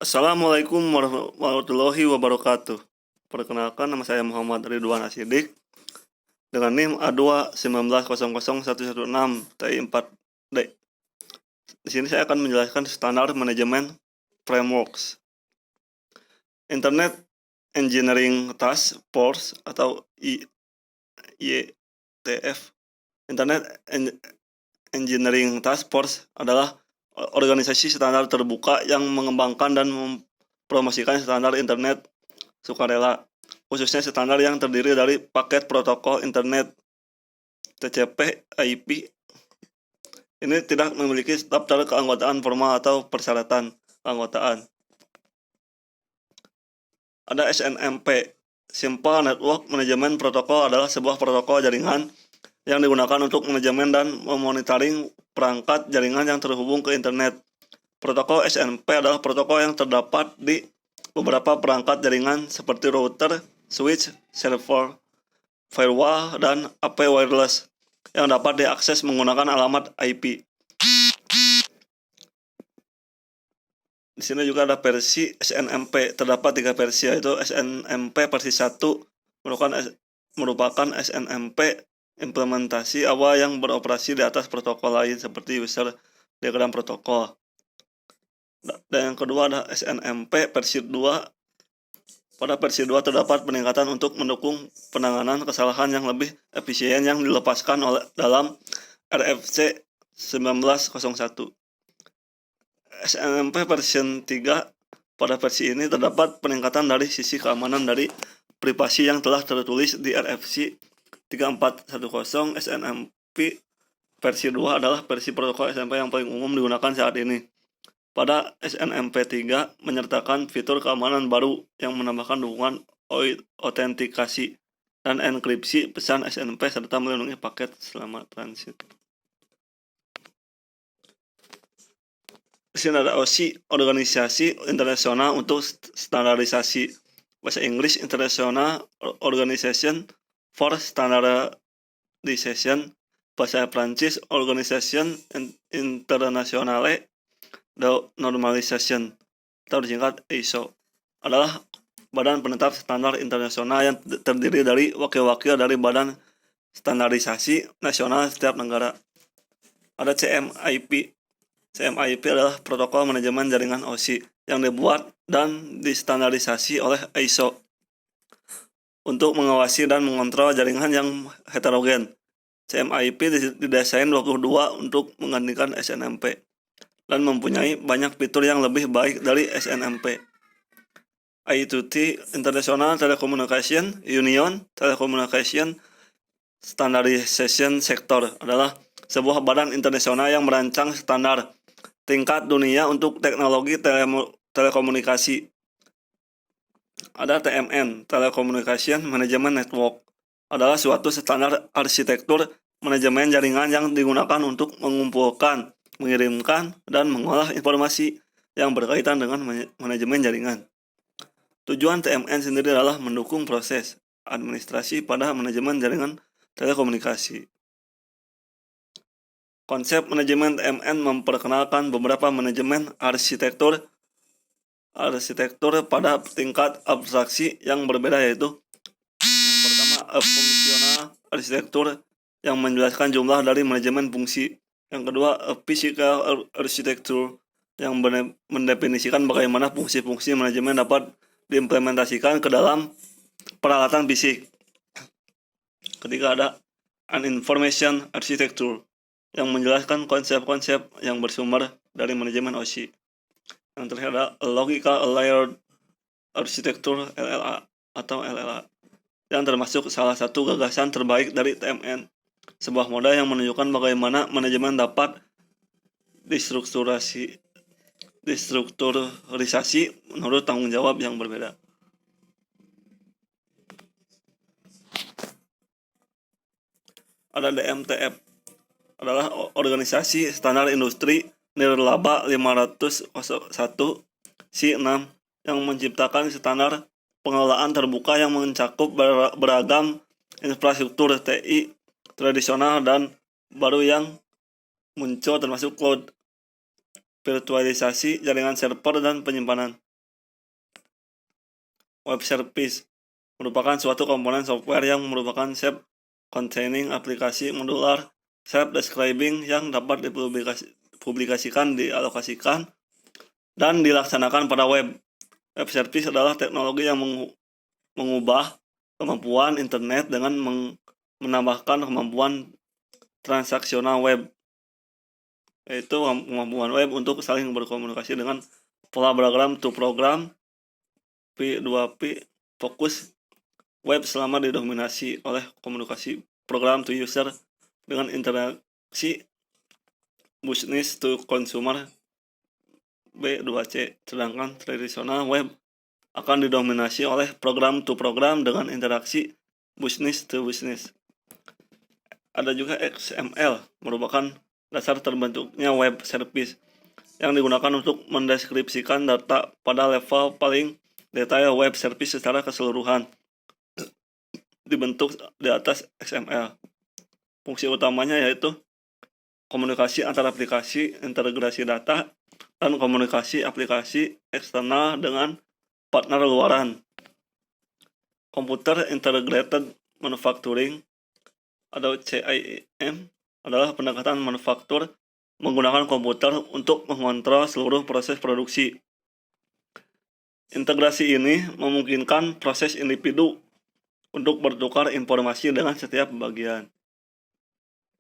Assalamualaikum warahmatullahi wabarakatuh. Perkenalkan, nama saya Muhammad Ridwan Asidik dengan NIM A219001116TI4D. Di sini saya akan menjelaskan standar manajemen frameworks. Internet Engineering Task Force atau IETF. Internet Engineering Task Force adalah organisasi standar terbuka yang mengembangkan dan mempromosikan standar internet sukarela, khususnya standar yang terdiri dari paket protokol internet TCP/IP. Ini tidak memiliki daftar keanggotaan formal atau persyaratan keanggotaan. Ada SNMP. Simple Network Management Protocol adalah sebuah protokol jaringan yang digunakan untuk manajemen dan memonitoring perangkat jaringan yang terhubung ke internet. Protokol SNMP adalah protokol yang terdapat di beberapa perangkat jaringan seperti router, switch, server, firewall, dan AP wireless yang dapat diakses menggunakan alamat IP. Di sini juga ada versi SNMP. Terdapat 3 versi, yaitu SNMP versi 1 merupakan SNMP implementasi awal yang beroperasi di atas protokol lain seperti user diagram protokol. Dan yang kedua ada SNMP versi 2. Pada versi 2 terdapat peningkatan untuk mendukung penanganan kesalahan yang lebih efisien yang dilepaskan dalam RFC 1901. SNMP versi 3. Pada versi ini terdapat peningkatan dari sisi keamanan dari privasi yang telah tertulis di RFC 3410. SNMP versi 2 adalah versi protokol SNMP yang paling umum digunakan saat ini. Pada SNMP 3 menyertakan fitur keamanan baru yang menambahkan dukungan autentikasi dan enkripsi pesan SNMP serta melindungi paket selama transit. Di sini ada OSI, Organisasi Internasional untuk Standarisasi. Bahasa Inggris International Organization for Standardization. Bahasa Prancis Organisation Internationale de Normalisation atau disingkat ISO, adalah badan penetap standar internasional yang terdiri dari wakil-wakil dari badan standarisasi nasional setiap negara. Ada CMIP. CMIP adalah protokol manajemen jaringan OSI yang dibuat dan distandarisasi oleh ISO untuk mengawasi dan mengontrol jaringan yang heterogen. CMIP didesain 22 untuk menggantikan SNMP dan mempunyai banyak fitur yang lebih baik dari SNMP. I2T, International Telecommunication Union Telecommunication Standardization Sector, adalah sebuah badan internasional yang merancang standar tingkat dunia untuk teknologi telekomunikasi. Ada TMN, Telecommunication Management Network, adalah suatu standar arsitektur manajemen jaringan yang digunakan untuk mengumpulkan, mengirimkan, dan mengolah informasi yang berkaitan dengan manajemen jaringan. Tujuan TMN sendiri adalah mendukung proses administrasi pada manajemen jaringan telekomunikasi. Konsep manajemen TMN memperkenalkan beberapa manajemen arsitektur pada tingkat abstraksi yang berbeda, yaitu yang pertama fungsional arsitektur yang menjelaskan jumlah dari manajemen fungsi. Yang kedua physical arsitektur yang mendefinisikan bagaimana fungsi-fungsi manajemen dapat diimplementasikan ke dalam peralatan fisik. Ketiga ada information arsitektur yang menjelaskan konsep-konsep yang bersumber dari manajemen OSI. Yang terakhir ada logical layered arsitektur LLA atau LLA, yang termasuk salah satu gagasan terbaik dari TMN, sebuah model yang menunjukkan bagaimana manajemen dapat distrukturisasi menurut tanggung jawab yang berbeda. Ada DMTF, adalah organisasi standar industri nirlaba 501 C6 yang menciptakan standar pengelolaan terbuka yang mencakup beragam infrastruktur TI tradisional dan baru yang muncul, termasuk cloud, virtualisasi, jaringan server, dan penyimpanan. Web service merupakan suatu komponen software yang merupakan self-containing aplikasi modular self-describing yang dapat dipublikasikan, dialokasikan, dan dilaksanakan pada web. Web service adalah teknologi yang mengubah kemampuan internet dengan menambahkan kemampuan transaksional web, yaitu kemampuan web untuk saling berkomunikasi dengan pola program to program P2P. Fokus web selama didominasi oleh komunikasi program to user dengan interaksi business to consumer B2C, sedangkan tradisional web akan didominasi oleh program to program dengan interaksi business to business. Ada juga XML, merupakan dasar terbentuknya web service yang digunakan untuk mendeskripsikan data pada level paling detail. Web service secara keseluruhan dibentuk di atas XML. Fungsi utamanya yaitu komunikasi antar aplikasi, integrasi data, dan komunikasi aplikasi eksternal dengan partner luaran. Computer Integrated Manufacturing atau CIM adalah pendekatan manufaktur menggunakan komputer untuk mengontrol seluruh proses produksi. Integrasi ini memungkinkan proses individu untuk bertukar informasi dengan setiap bagian.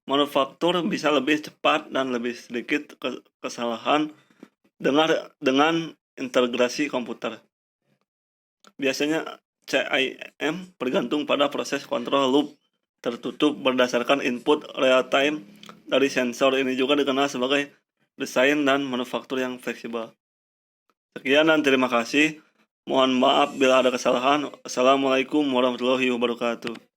Manufaktur bisa lebih cepat dan lebih sedikit kesalahan dengan integrasi komputer. Biasanya CIM bergantung pada proses control loop tertutup berdasarkan input real time dari sensor. Ini juga dikenal sebagai desain dan manufaktur yang fleksibel. Sekian dan terima kasih. Mohon maaf bila ada kesalahan. Assalamualaikum warahmatullahi wabarakatuh.